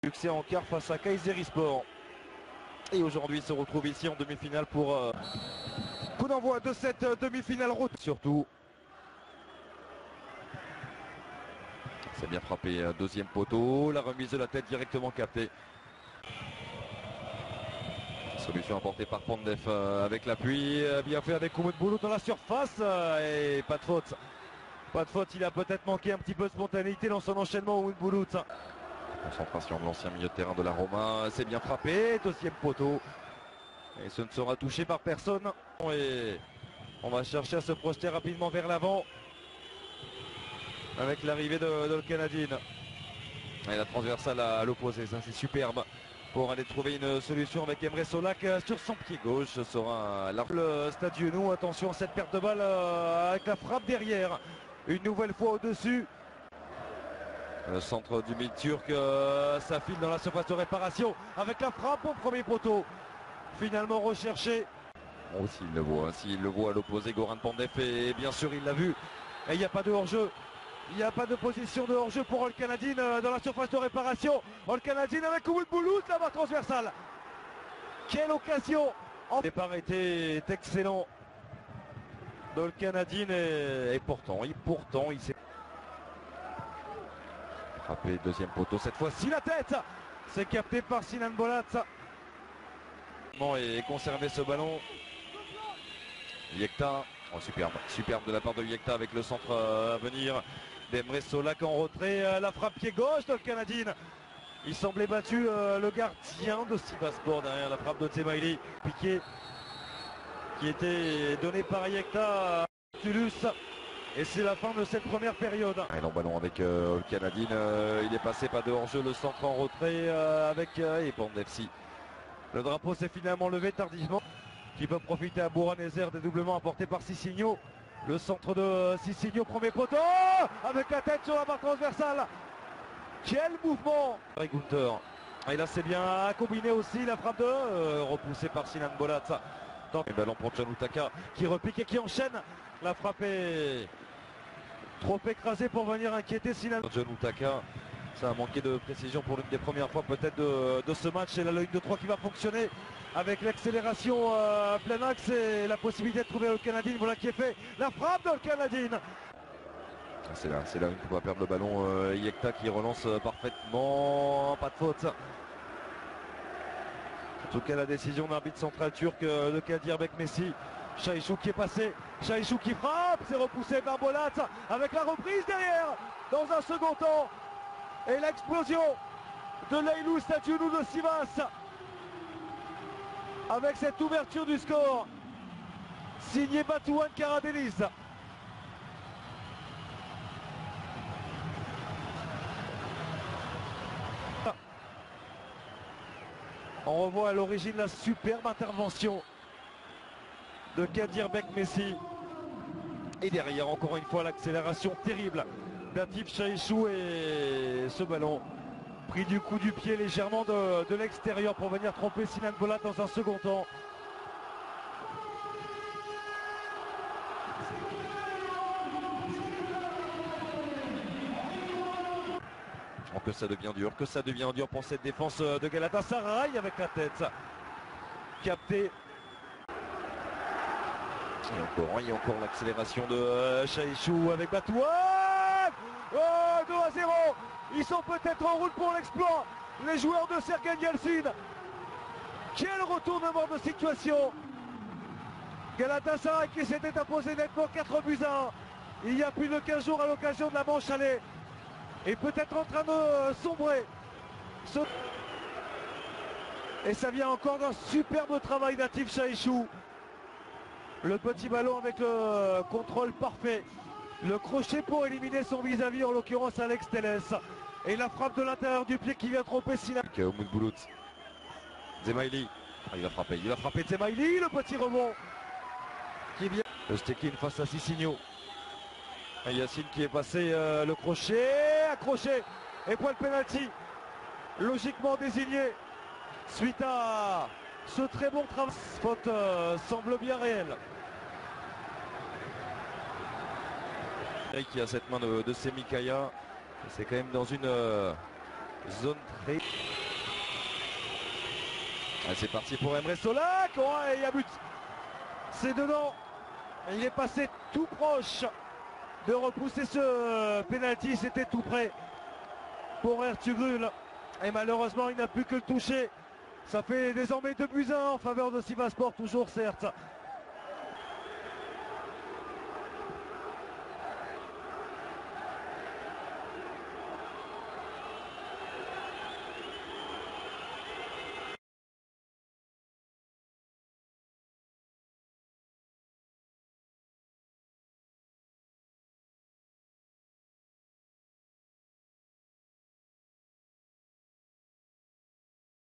Succès en quart face à Kayserispor. Et aujourd'hui il se retrouve ici en demi-finale pour coup d'envoi de cette demi-finale route. Surtout, c'est bien frappé, deuxième poteau, la remise de la tête directement captée. Solution apportée par Pandef avec l'appui, bien fait avec Oumoud Boulout dans la surface et pas de faute. Pas de faute, il a peut-être manqué un petit peu de spontanéité dans son enchaînement Oumoud Boulout. Concentration de l'ancien milieu de terrain de la Roma, c'est bien frappé, deuxième poteau. Et ce ne sera touché par personne. Et on va chercher à se projeter rapidement vers l'avant avec l'arrivée de le Canadien. Et la transversale à l'opposé, ça c'est superbe pour aller trouver une solution avec Emre Solak sur son pied gauche. Ce sera le Stade Genou. Attention à cette perte de balle avec la frappe derrière. Une nouvelle fois au-dessus. Le centre du mid turc, ça file dans la surface de réparation avec la frappe au premier poteau. Finalement recherché. Bon, s'il le voit à l'opposé, Goran Pandef, et bien sûr il l'a vu. Et il n'y a pas de hors-jeu. Il n'y a pas de position de hors-jeu pour Ol Canadien dans la surface de réparation. Ol Canadien avec Oumoud Boulout, la barre transversale. Quelle occasion. Le départ était excellent d'Ol Canadien et pourtant il s'est frappé deuxième poteau. Cette fois-ci la tête. C'est capté par Sinan Bolat. Et conserver ce ballon. Yekta, oh, superbe de la part de Yekta avec le centre à venir d'Emre Solak en retrait, la frappe pied gauche de le Canadien. Il semblait battu le gardien de Sivaspor derrière la frappe de Tsemaili. Piqué qui était donné par Yekta à Tulus. Et c'est la fin de cette première période. Et non, ballon avec le Canadien, il est passé pas de hors-jeu, le centre en retrait avec Pandefsi. Le drapeau s'est finalement levé tardivement. Qui peut profiter à Bouranezer des doublements apportés par Cicinho. Le centre de Cicinho, premier poteau avec la tête sur la barre transversale. Quel mouvement. Gunther. Et là c'est bien combiné aussi la frappe de repoussée par Sinan Bolat. Le ballon pour John Utaka qui repique et qui enchaîne. La frappe est trop écrasée pour venir inquiéter Sinan. John Utaka, ça a manqué de précision pour l'une des premières fois peut-être de ce match. Et là le 1 2 3 qui va fonctionner avec l'accélération plein axe et la possibilité de trouver le Canadien. Voilà qui est fait. La frappe de le Canadien. C'est là qu'il va perdre le ballon. Yekta qui relance parfaitement. Pas de faute. En tout cas la décision de l'arbitre central turc de Kadir Bekmessi. Şahiçou qui est passé. Şahiçou qui frappe. C'est repoussé par Bolat avec la reprise derrière dans un second temps. Et l'explosion de Leylou Stade Genou de Sivas. Avec cette ouverture du score, signé Batouane Karadelis. On revoit à l'origine la superbe intervention de Kadir Bekmessi. Et derrière, encore une fois, l'accélération terrible d'Atif Şahiçou et ce ballon pris du coup du pied légèrement de l'extérieur pour venir tromper Sinan Bolat dans un second temps. Oh, que ça devient dur pour cette défense de Galatasaray avec la tête captée. Et encore l'accélération de Şahiçou avec Batouane. Oh, 2-0. Ils sont peut-être en route pour l'exploit, les joueurs de Sergen Yalçın. Quel retournement de situation. Galatasaray qui s'était imposé nettement 4-1 il y a plus de 15 jours à l'occasion de la manche aller. Et peut-être en train de sombrer. Et ça vient encore d'un superbe travail d'Atif Şahiçou. Le petit ballon avec le contrôle parfait. Le crochet pour éliminer son vis-à-vis, en l'occurrence Alex Telles. Et la frappe de l'intérieur du pied qui vient tromper Sinan. Oumoud Boulout. Tsemaili. Il a frappé Tsemaili, le petit rebond. Qui vient. Le Stekin face à Cicinho. Et Yacine qui est passé le crochet, accroché. Et point de pénalty. Logiquement désigné. Suite à ce très bon travail. Faute semble bien réelle. Qui a cette main de Semikaya. C'est quand même dans une Zone très... C'est parti pour Emre Solak. Oh, et il y a but. C'est dedans. Il est passé tout proche de repousser ce penalty. C'était tout près pour Ertugrul. Et malheureusement, il n'a plus que le toucher. Ça fait désormais 2-1 en faveur de Sivasspor, toujours certes.